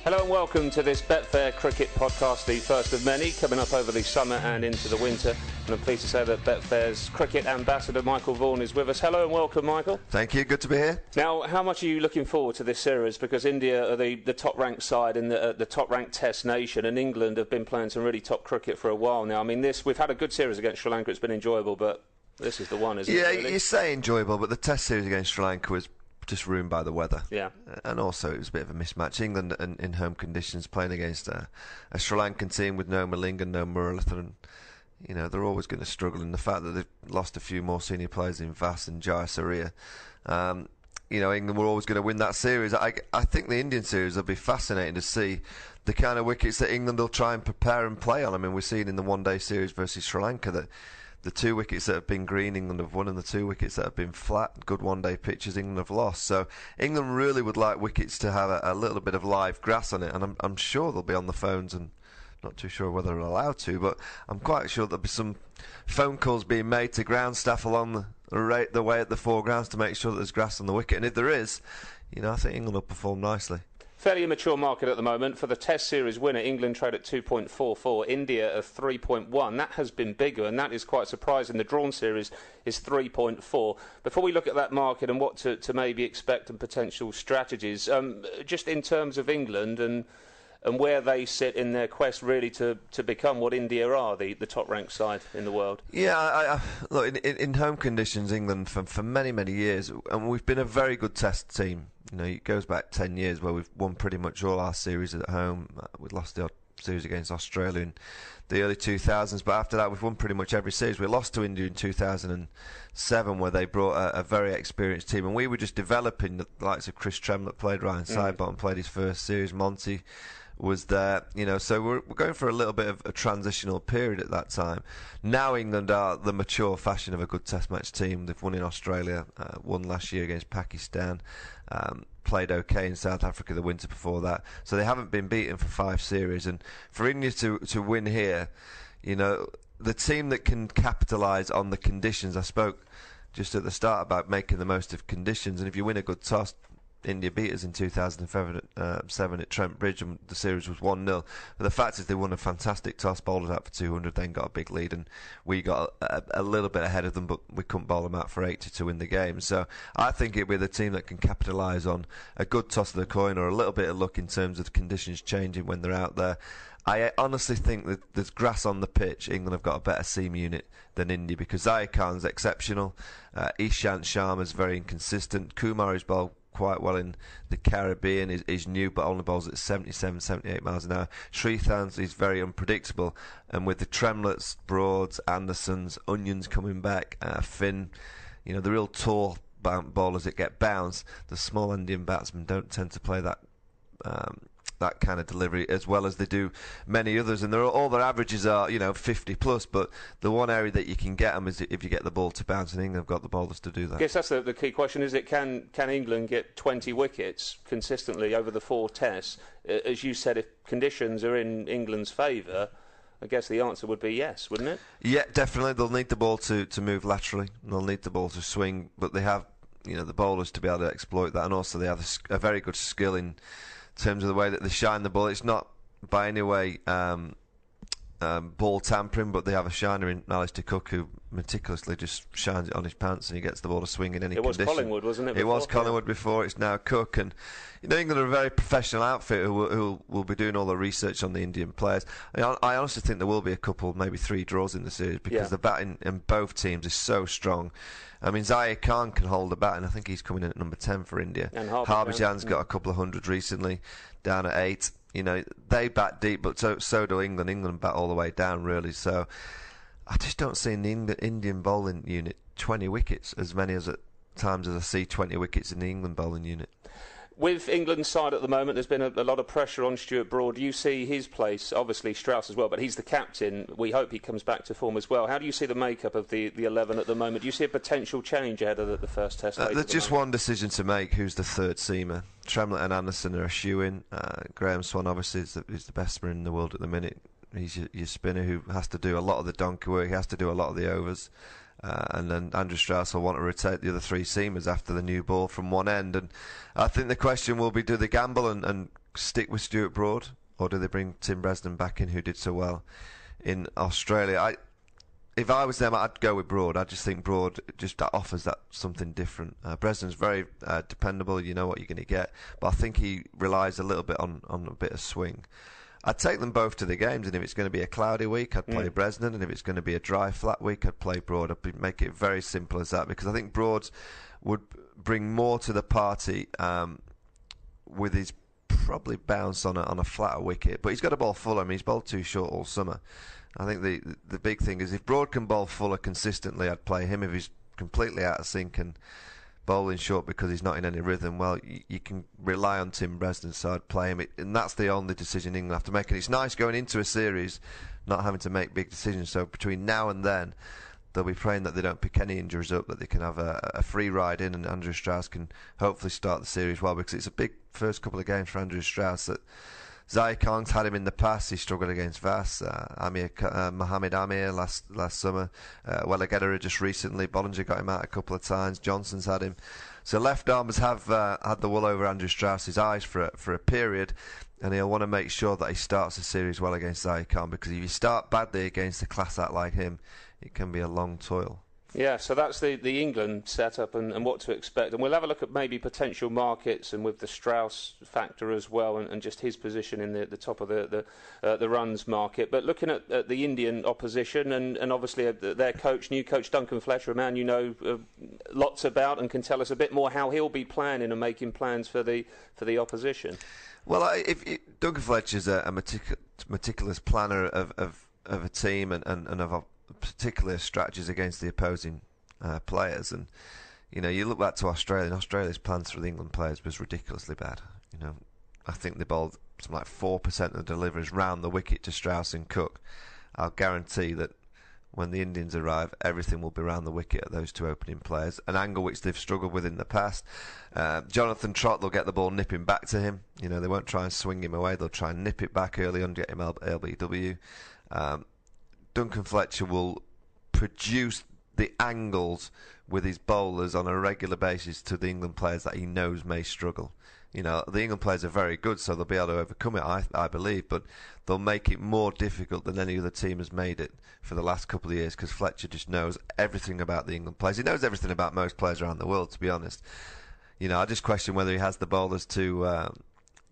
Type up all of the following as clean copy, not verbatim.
Hello and welcome to this Betfair Cricket podcast, the first of many, coming up over the summer and into the winter. And I'm pleased to say that Betfair's cricket ambassador Michael Vaughan is with us. Hello and welcome, Michael. Thank you, good to be here. Now, how much are you looking forward to this series? Because India are the top-ranked side in the top-ranked Test nation, and England have been playing some really top cricket for a while now. I mean, we've had a good series against Sri Lanka, it's been enjoyable, but this is the one, isn't it? Yeah, really? You say enjoyable, but the Test series against Sri Lanka was just ruined by the weather. Yeah. And also it was a bit of a mismatch. England in home conditions playing against a Sri Lankan team with no Malinga, no Muralitharan. You know, they're always going to struggle. And the fact that they've lost a few more senior players in Vas and Jayasuriya, you know, England were always going to win that series. I think the Indian series will be fascinating to see the kind of wickets that England will try and prepare and play on. I mean, we've seen in the one-day series versus Sri Lanka that the 2 wickets that have been green, England have won, and the 2 wickets that have been flat, good one-day pitches, England have lost. So England really would like wickets to have a little bit of live grass on it, and I'm sure they'll be on the phones, and not too sure whether they're allowed to, but I'm quite sure there'll be some phone calls being made to ground staff along the way at the foregrounds to make sure that there's grass on the wicket. And if there is, you know, I think England will perform nicely. Fairly immature market at the moment. For the Test series winner, England trade at 2.44, India at 3.1. That has been bigger, and that is quite surprising. The drawn series is 3.4. Before we look at that market and what to maybe expect and potential strategies, just in terms of England and where they sit in their quest really to become what India are, the top-ranked side in the world. Yeah, look, in home conditions, England for many, many years, and we've been a very good Test team. You know, it goes back 10 years where we've won pretty much all our series at home. We lost the odd series against Australia in the early 2000s, but after that we've won pretty much every series. We lost to India in 2007 where they brought a very experienced team, and we were just developing. The likes of Chris Tremlett played, Ryan Sidebottom played his first series, Monty was there, you know, so we're going for a little bit of a transitional period at that time. Now England are the mature fashion of a good Test match team. They've won in Australia, won last year against Pakistan, played okay in South Africa the winter before that, so they haven't been beaten for 5 series. And for India to win here, you know, the team that can capitalise on the conditions, I spoke just at the start about making the most of conditions, and if you win a good toss, India beat us in 2007 at Trent Bridge, and the series was 1-0. But the fact is they won a fantastic toss, bowled us out for 200, then got a big lead, and we got a little bit ahead of them, but we couldn't bowl them out for 80 to win the game. So I think it'll be the team that can capitalise on a good toss of the coin or a little bit of luck in terms of conditions changing when they're out there. I honestly think that there's grass on the pitch. England have got a better seam unit than India because Zaid Khan's exceptional. Ishant Sharma's very inconsistent. Kumar is bowled quite well in the Caribbean, is new but only bowls at 77, 78 miles an hour. Sreesanth is very unpredictable, and with the Tremletts, Broads, Andersons, Onions coming back, Finn, you know, the real tall bowlers that get bounced, the small Indian batsmen don't tend to play that kind of delivery as well as they do many others, and all their averages are, you know, 50 plus, but the one area that you can get them is if you get the ball to bounce, and England have got the bowlers to do that. I guess that's the key question, is it can England get 20 wickets consistently over the 4 tests? As you said, if conditions are in England's favour, I guess the answer would be yes, wouldn't it? Yeah, definitely. They'll need the ball to move laterally, and they'll need the ball to swing, but they have, you know, the bowlers to be able to exploit that, and also they have a very good skill in terms of the way that they shine the ball. It's not by any way ball tampering, but they have a shiner in Alistair Cook who meticulously just shines it on his pants and he gets the ball to swing in any condition. It was Collingwood, wasn't it? It was Collingwood before, it's now Cook. And you know, England are a very professional outfit who will be doing all the research on the Indian players. I honestly think there will be a couple, maybe 3 draws in the series because the batting in both teams is so strong. I mean, Zaid Khan can hold the bat, and I think he's coming in at number 10 for India. And Harbhajan's got a couple of hundred recently, down at 8. You know, they bat deep, but so do England. England bat all the way down, really. So I just don't see in the Indian bowling unit 20 wickets, as many as at times as I see 20 wickets in the England bowling unit. With England's side at the moment, there's been a lot of pressure on Stuart Broad. You see his place, obviously Strauss as well, but he's the captain. We hope he comes back to form as well. How do you see the makeup of the 11 at the moment? Do you see a potential change ahead of the first test? There's just one decision to make: who's the third seamer? Tremlett and Anderson are a shoe-in. Graham Swan obviously is the best man in the world at the minute. He's your spinner who has to do a lot of the donkey work. He has to do a lot of the overs. And then Andrew Strauss will want to rotate the other 3 seamers after the new ball from one end. And I think the question will be, do they gamble and stick with Stuart Broad, or do they bring Tim Bresnan back in, who did so well in Australia? If I was them, I'd go with Broad. I just think Broad just offers that something different. Bresnan's very dependable. You know what you're going to get, but I think he relies a little bit on a bit of swing. I'd take them both to the games, and if it's going to be a cloudy week, I'd play Bresnan, and if it's going to be a dry, flat week, I'd play Broad. I'd make it very simple as that, because I think Broad would bring more to the party with his probably bounce on a flatter wicket. But he's got a ball fuller. I mean, he's bowled too short all summer. I think the big thing is if Broad can bowl fuller consistently, I'd play him. If he's completely out of sync and bowling short because he's not in any rhythm, well, you can rely on Tim Bresnan, so I'd play him. And that's the only decision England have to make. And it's nice going into a series not having to make big decisions. So between now and then, they'll be praying that they don't pick any injuries up, that they can have a free ride in, and Andrew Strauss can hopefully start the series well, because it's a big first couple of games for Andrew Strauss. That Zaid Khan's had him in the past. He struggled against Vass, Mohamed Amir last summer. Welagedera just recently. Bollinger got him out a couple of times. Johnson's had him. So left armers have had the wool over Andrew Strauss's eyes for a period, and he'll want to make sure that he starts the series well against Zaid Khan, because if you start badly against a class act like him, it can be a long toil. Yeah, so that's the England setup and what to expect. And we'll have a look at maybe potential markets, and with the Strauss factor as well, and just his position in the top of the runs market. But looking at the Indian opposition, and obviously their new coach Duncan Fletcher, a man you know lots about and can tell us a bit more how he'll be planning and making plans for the opposition. Well, Duncan Fletcher's a meticulous planner of a team and of a particular strategies against the opposing players, and you look back to Australia, and Australia's plans for the England players was ridiculously bad. I think they bowled something like 4% of the deliveries round the wicket to Strauss and Cook. I'll guarantee that when the Indians arrive, everything will be round the wicket at those two opening players, an angle which they've struggled with in the past. Jonathan Trott, they'll get the ball nipping back to him. They won't try and swing him away, they'll try and nip it back early on, get him LBW. Duncan Fletcher will produce the angles with his bowlers on a regular basis to the England players that he knows may struggle. The England players are very good, so they'll be able to overcome it, I believe, but they'll make it more difficult than any other team has made it for the last couple of years, because Fletcher just knows everything about the England players. He knows everything about most players around the world, to be honest. I just question whether he has the bowlers to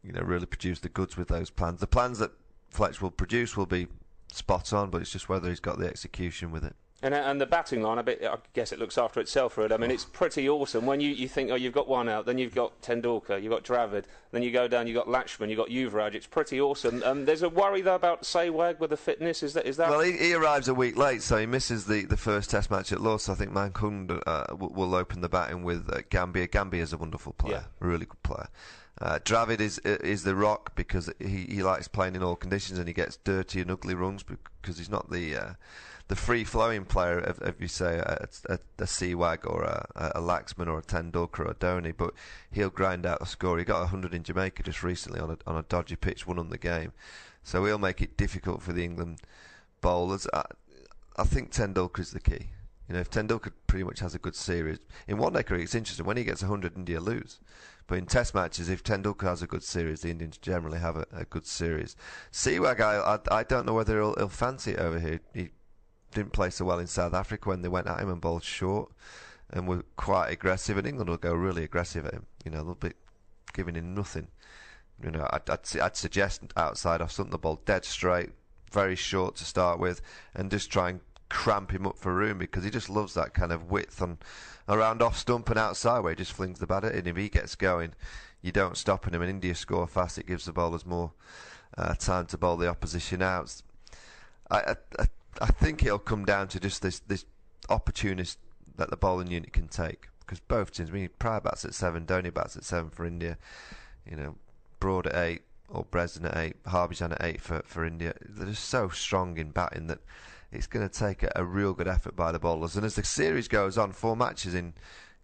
really produce the goods with those plans. The plans that Fletcher will produce will be spot on, but it's just whether he's got the execution with it. And the batting line, I guess it looks after itself, Ruud. I mean, it's pretty awesome. When you think, you've got one out, then you've got Tendulkar, you've got Dravid, then you go down, you've got Lakshman, you've got Yuvraj. It's pretty awesome. There's a worry, though, about Sehwag with the fitness. Is that? Well, he arrives a week late, so he misses the first Test match at Lord's. So I think Mankund will open the batting with Gambia. Gambia is a wonderful player, a really good player. Dravid is the rock, because he likes playing in all conditions, and he gets dirty and ugly runs because he's not the free-flowing player of you say a Sehwag or a Laxman or a Tendulkar or a Dhoni, but he'll grind out a score. He got 100 in Jamaica just recently on a dodgy pitch, won on the game, so he'll make it difficult for the England bowlers. I think Tendulkar is the key. If Tendulkar pretty much has a good series in one day cricket, it's interesting. When he gets 100, India lose. But in Test matches, if Tendulkar has a good series, the Indians generally have a good series. Sehwag, I don't know whether he'll fancy it over here. He didn't play so well in South Africa when they went at him and bowled short and were quite aggressive, and England will go really aggressive at him. They'll be giving him nothing. I'd suggest outside off something, the ball dead straight, very short to start with, and just try and cramp him up for room, because he just loves that kind of width on around off stump and outside where he just flings the bat at it. And if he gets going, you don't stop him. And India score fast, it gives the bowlers more time to bowl the opposition out. I think it'll come down to just this opportunist that the bowling unit can take, because both teams, Pryor bats at 7, Dhoni bats at 7 for India, Broad at 8 or Bresnan at 8, Harbhajan at 8 for India. They're just so strong in batting that it's going to take a real good effort by the bowlers. And as the series goes on, 4 matches in,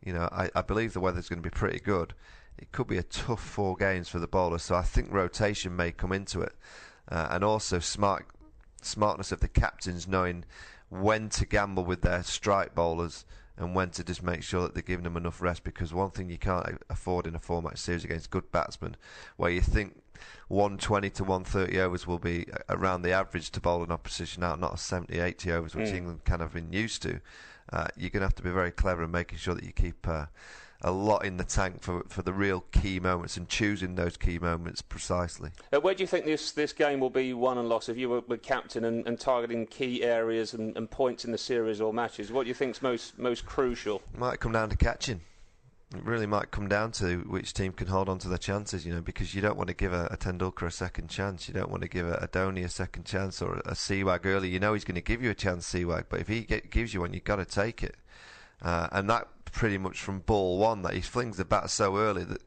I believe the weather's going to be pretty good. It could be a tough 4 games for the bowlers, so I think rotation may come into it, and also smartness of the captains knowing when to gamble with their strike bowlers and when to just make sure that they're giving them enough rest, because one thing you can't afford in a 4-match series against good batsmen, where you think 120 to 130 overs will be around the average to bowl an opposition out, not 70, 80 overs, which England kind of been used to. You're going to have to be very clever in making sure that you keep a lot in the tank for the real key moments, and choosing those key moments precisely. Where do you think this game will be won and lost? If you were captain and targeting key areas and points in the series or matches, what do you think's most crucial? It might come down to catching. It really might come down to which team can hold on to their chances, because you don't want to give a Tendulkar a second chance. You don't want to give a Dhoni a second chance, or a Sehwag early. You know he's going to give you a chance, Sehwag, but if he gives you one, you've got to take it. And that pretty much from ball one, that he flings the bat so early that,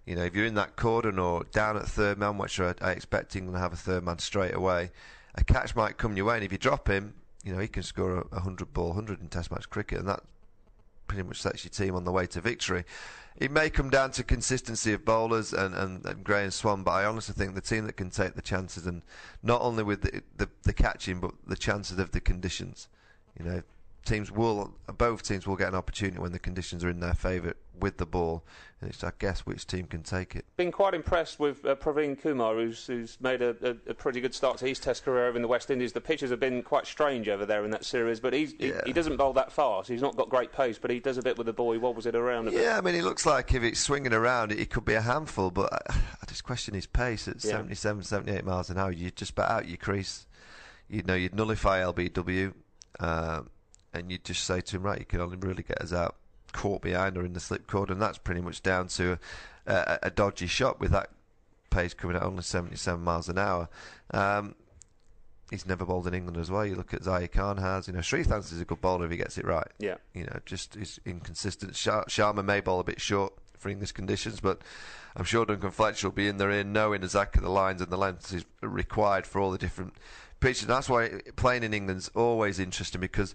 if you're in that cordon or down at third man, which I expect England to have a third man straight away, a catch might come your way, and if you drop him, he can score a 100-ball 100 in Test match cricket, and that pretty much sets your team on the way to victory. It may come down to consistency of bowlers and Gray and Swan, but I honestly think the team that can take the chances, and not only with the catching, but the chances of the conditions, both teams will get an opportunity when the conditions are in their favour with the ball, and it's, I guess, which team can take it. Been quite impressed with Praveen Kumar, who's made a pretty good start to his Test career over in the West Indies. The pitches have been quite strange over there in that series, but he doesn't bowl that fast. He's not got great pace, but he does a bit with the ball. He wobbles it around a bit. Yeah, I mean, he looks like if it's swinging around, it could be a handful, but I just question his pace at 77, 78 miles an hour. You'd just bat out your crease. You'd nullify LBW. And you'd just say to him, right, you can only really get us out caught behind or in the slip cord, and that's pretty much down to a dodgy shot with that pace coming at only 77 miles an hour. He's never bowled in England as well. You look at Zahir Khan has, Sreesanth is a good bowler if he gets it right. Yeah. Just is inconsistent. Sharma may bowl a bit short for English conditions, but I'm sure Duncan Fletcher will be in there knowing exactly the lines and the lengths is required for all the different pitches. And that's why playing in England's always interesting, because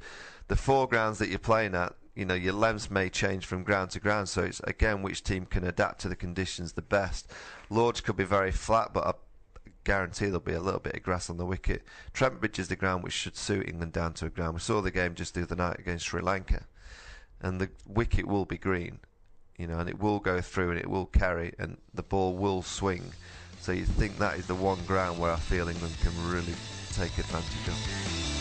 the 4 grounds that you're playing at, your lengths may change from ground to ground, so it's again which team can adapt to the conditions the best. Lords could be very flat, but I guarantee there'll be a little bit of grass on the wicket. Trent Bridge is the ground which should suit England down to a ground. We saw the game just the other night against Sri Lanka, and the wicket will be green, and it will go through and it will carry and the ball will swing. So you think that is the one ground where I feel England can really take advantage of.